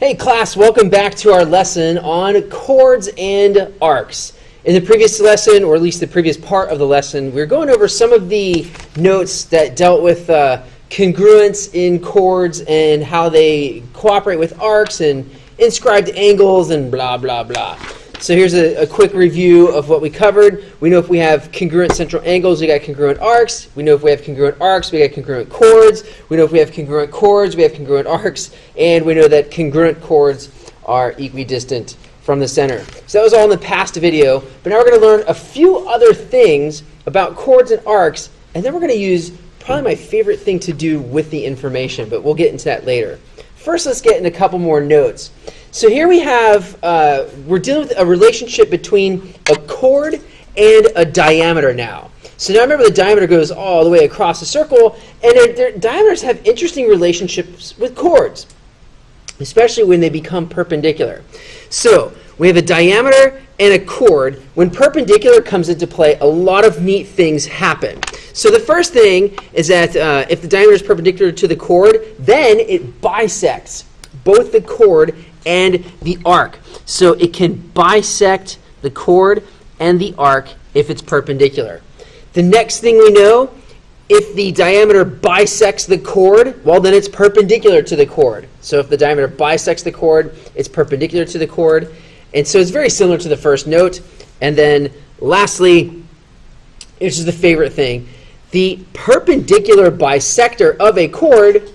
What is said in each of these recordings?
Hey class, welcome back to our lesson on chords and arcs. In the previous lesson, or at least the previous part of the lesson, we were going over some of the notes that dealt with congruence in chords and how they cooperate with arcs and inscribed angles and blah, blah, blah. So here's a quick review of what we covered. We know if we have congruent central angles, we got congruent arcs. We know if we have congruent arcs, we got congruent chords. We know if we have congruent chords, we have congruent arcs. And we know that congruent chords are equidistant from the center. So that was all in the past video. But now we're going to learn a few other things about chords and arcs. And then we're going to use probably my favorite thing to do with the information. But we'll get into that later. First, let's get in a couple more notes. So here we have, we're dealing with a relationship between a chord and a diameter now. So now remember the diameter goes all the way across the circle, and their diameters have interesting relationships with chords, especially when they become perpendicular. So we have a diameter and a chord. When perpendicular comes into play, a lot of neat things happen. So the first thing is that if the diameter is perpendicular to the chord, then it bisects both the chord and the arc. So it can bisect the chord and the arc if it's perpendicular. The next thing we know, if the diameter bisects the chord, well then it's perpendicular to the chord. So if the diameter bisects the chord, it's perpendicular to the chord. And so it's very similar to the first note. And then lastly, this is the favorite thing, the perpendicular bisector of a chord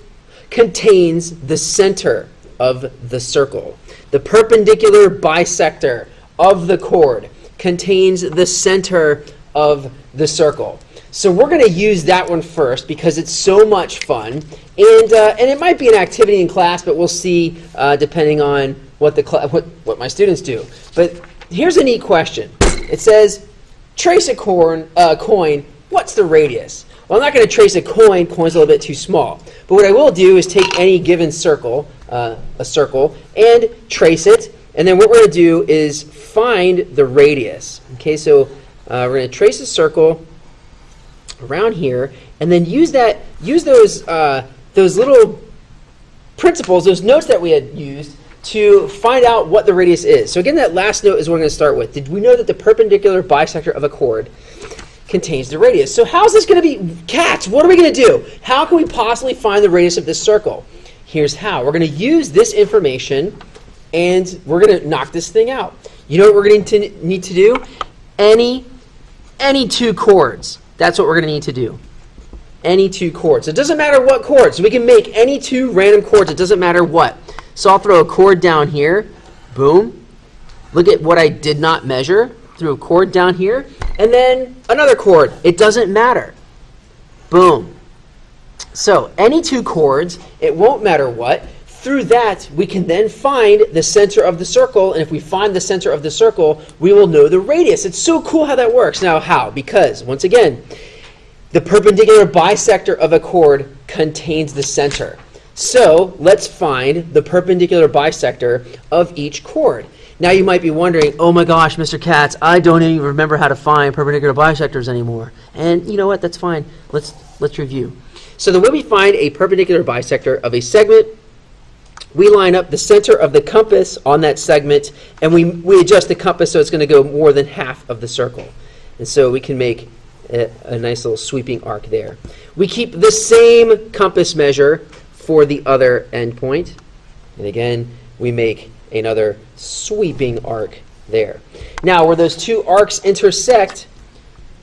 contains the center of the circle. The perpendicular bisector of the chord contains the center of the circle. So we're going to use that one first because it's so much fun, and it might be an activity in class, but we'll see depending on what my students do. But here's a neat question. It says, trace a coin. What's the radius? Well, I'm not going to trace a coin. Coin's a little bit too small. But what I will do is take any given circle, a circle, and trace it. And then what we're going to do is find the radius. Okay, so we're going to trace a circle around here, and then use those little principles, those notes that we had used, to find out what the radius is. So again, that last note is what we're going to start with. Did we know that the perpendicular bisector of a chord contains the radius? So how's this going to be? Cats, what are we going to do? How can we possibly find the radius of this circle? Here's how. We're going to use this information, and we're going to knock this thing out. You know what we're going to need to do? Any two chords. That's what we're going to need to do. Any two chords. It doesn't matter what chords. We can make any two random chords. It doesn't matter what. So I'll throw a chord down here. Boom. Look at what I did not measure. Threw a chord down here. And then another chord. It doesn't matter. Boom. So any two chords, it won't matter what. Through that, we can then find the center of the circle. And if we find the center of the circle, we will know the radius. It's so cool how that works. Now how? Because, once again, the perpendicular bisector of a chord contains the center. So let's find the perpendicular bisector of each chord. Now you might be wondering, oh my gosh, Mr. Katz, I don't even remember how to find perpendicular bisectors anymore. And you know what? That's fine. Let's review. So the way we find a perpendicular bisector of a segment, we line up the center of the compass on that segment, and we adjust the compass so it's going to go more than half of the circle. And so we can make a nice little sweeping arc there. We keep the same compass measure for the other endpoint. And again, we make another sweeping arc there. Now, where those two arcs intersect,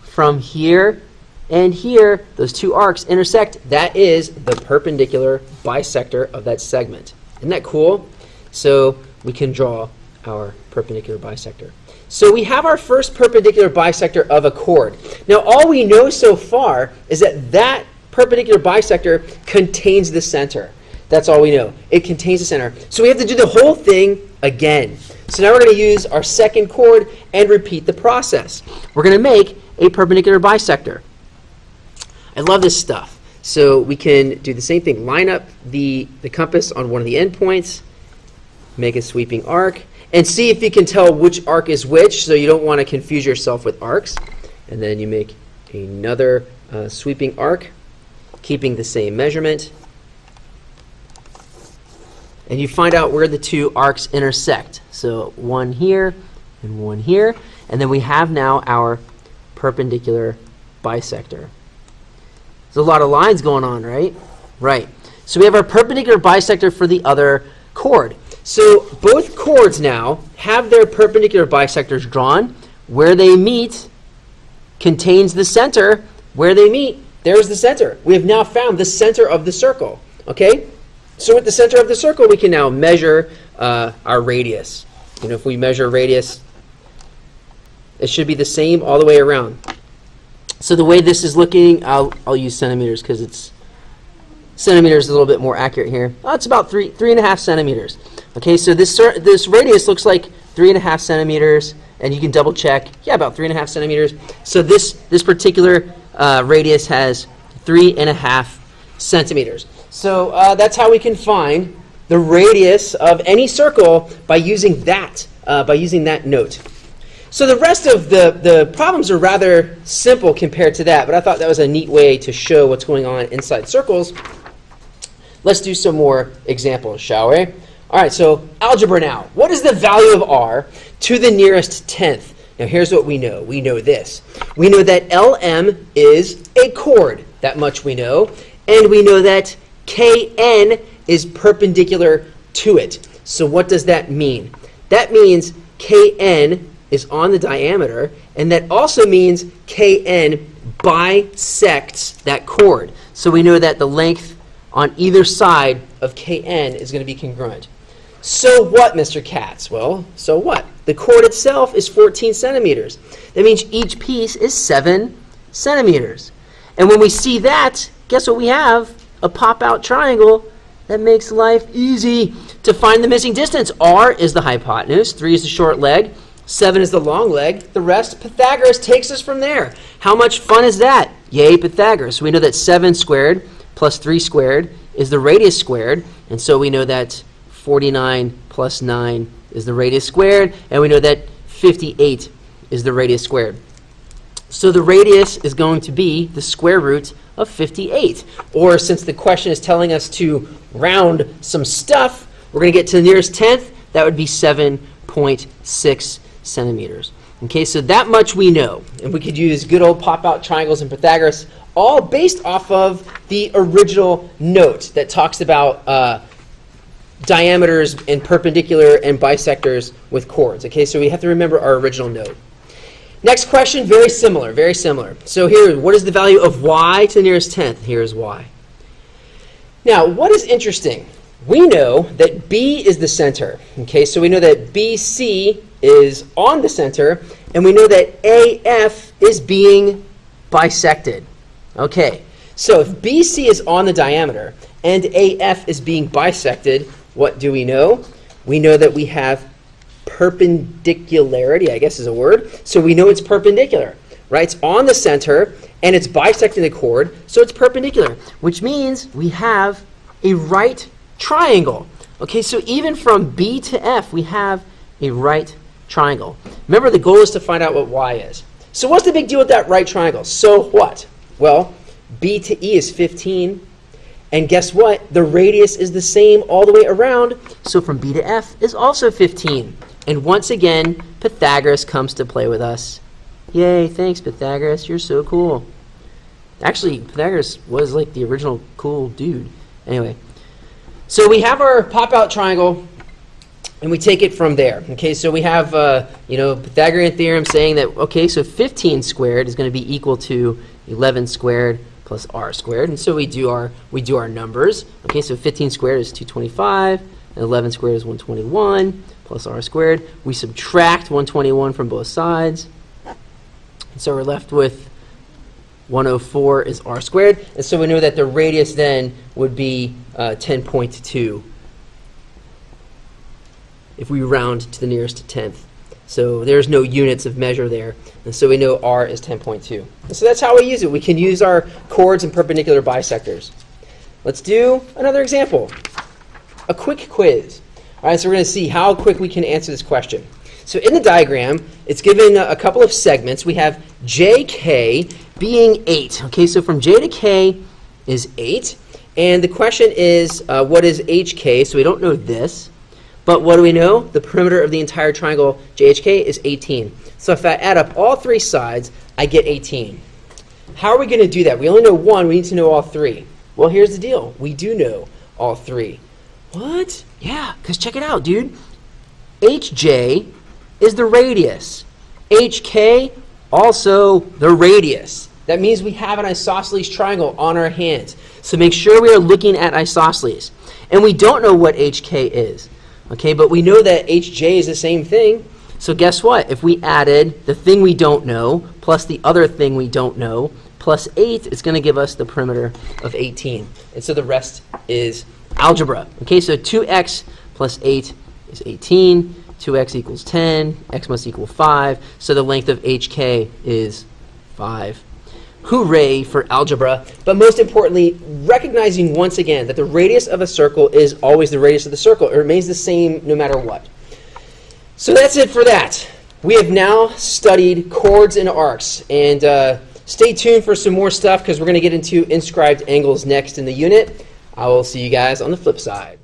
from here and here, those two arcs intersect, that is the perpendicular bisector of that segment. Isn't that cool? So we can draw our perpendicular bisector. So we have our first perpendicular bisector of a chord. Now all we know so far is that that perpendicular bisector contains the center. That's all we know. It contains the center. So we have to do the whole thing again. So now we're going to use our second chord and repeat the process. We're going to make a perpendicular bisector. I love this stuff. So we can do the same thing. Line up the compass on one of the endpoints, make a sweeping arc, and see if you can tell which arc is which, so you don't want to confuse yourself with arcs. And then you make another sweeping arc, keeping the same measurement. and you find out where the two arcs intersect. So one here and one here, and then we have now our perpendicular bisector. There's a lot of lines going on, right? Right. So we have our perpendicular bisector for the other chord. So both chords now have their perpendicular bisectors drawn. Where they meet contains the center. Where they meet, there's the center. We have now found the center of the circle. Okay? So with the center of the circle, we can now measure our radius. You know, if we measure radius, it should be the same all the way around. So the way this is looking, I'll use centimeters because it's centimeters is a little bit more accurate here. Oh, it's about 3.5 centimeters. Okay, so this radius looks like 3.5 centimeters, and you can double check. Yeah, about 3.5 centimeters. So this particular radius has 3.5 centimeters. So that's how we can find the radius of any circle by using that note. So the rest of the problems are rather simple compared to that, but I thought that was a neat way to show what's going on inside circles. Let's do some more examples, shall we? All right, so algebra now. What is the value of r to the nearest tenth? Now here's what we know. We know this. We know that Lm is a chord. That much we know. And we know that Kn is perpendicular to it. So what does that mean? That means Kn is on the diameter, and that also means Kn bisects that chord. So we know that the length on either side of Kn is going to be congruent. So what, Mr. Katz? Well, so what? The chord itself is 14 centimeters. That means each piece is 7 centimeters. And when we see that, guess what we have? A pop-out triangle that makes life easy to find the missing distance. R is the hypotenuse, 3 is the short leg, 7 is the long leg. The rest, Pythagoras takes us from there. How much fun is that? Yay, Pythagoras. We know that 7 squared plus 3 squared is the radius squared, and so we know that 49 plus 9 is the radius squared, and we know that 58 is the radius squared. So the radius is going to be the square root of 58. Or since the question is telling us to round some stuff, we're going to get to the nearest tenth. That would be 7.6 centimeters. Okay, so that much we know. And we could use good old pop-out triangles in Pythagoras, all based off of the original note that talks about diameters and perpendicular and bisectors with chords. Okay, so we have to remember our original note. Next question, very similar, very similar. So here, what is the value of y to the nearest tenth? Here's y. Now, what is interesting? We know that B is the center. Okay, so we know that BC is on the center, and we know that AF is being bisected. Okay, so if BC is on the diameter and AF is being bisected, what do we know? We know that we have perpendicularity, I guess is a word. So we know it's perpendicular, right? It's on the center, and it's bisecting the chord, so it's perpendicular, which means we have a right triangle. Okay, so even from B to F, we have a right triangle. Remember, the goal is to find out what y is. So what's the big deal with that right triangle? So what? Well, B to E is 15. And guess what? The radius is the same all the way around. So from B to F is also 15. And once again, Pythagoras comes to play with us. Yay, thanks, Pythagoras. You're so cool. Actually, Pythagoras was like the original cool dude. Anyway, so we have our pop-out triangle, and we take it from there. Okay, so we have, Pythagorean theorem saying that, okay, so 15 squared is going to be equal to 11 squared plus r squared, and so we do our numbers. Okay, so 15 squared is 225, and 11 squared is 121 plus r squared. We subtract 121 from both sides, and so we're left with 104 is r squared, and so we know that the radius then would be 10.2 if we round to the nearest tenth. So there's no units of measure there, and so we know r is 10.2. And so that's how we use it. We can use our chords and perpendicular bisectors. Let's do another example, a quick quiz. All right, so we're going to see how quick we can answer this question. So in the diagram, it's given a couple of segments. We have JK being 8. Okay, so from J to K is 8. And the question is, what is HK? So we don't know this. But what do we know? The perimeter of the entire triangle JHK is 18. So if I add up all three sides, I get 18. How are we going to do that? We only know one. We need to know all three. Well, here's the deal. We do know all three. What? Yeah, because check it out, dude. HJ is the radius. HK, also the radius. That means we have an isosceles triangle on our hands. So make sure we are looking at isosceles. And we don't know what HK is. Okay, but we know that HJ is the same thing. So guess what? If we added the thing we don't know plus the other thing we don't know plus 8, it's going to give us the perimeter of 18. And so the rest is algebra. Okay, so 2x plus 8 is 18. 2x equals 10. X must equal 5. So the length of HK is 5. Hooray for algebra. But most importantly, recognizing once again that the radius of a circle is always the radius of the circle. It remains the same no matter what. So that's it for that. We have now studied chords and arcs. And stay tuned for some more stuff because we're going to get into inscribed angles next in the unit. I will see you guys on the flip side.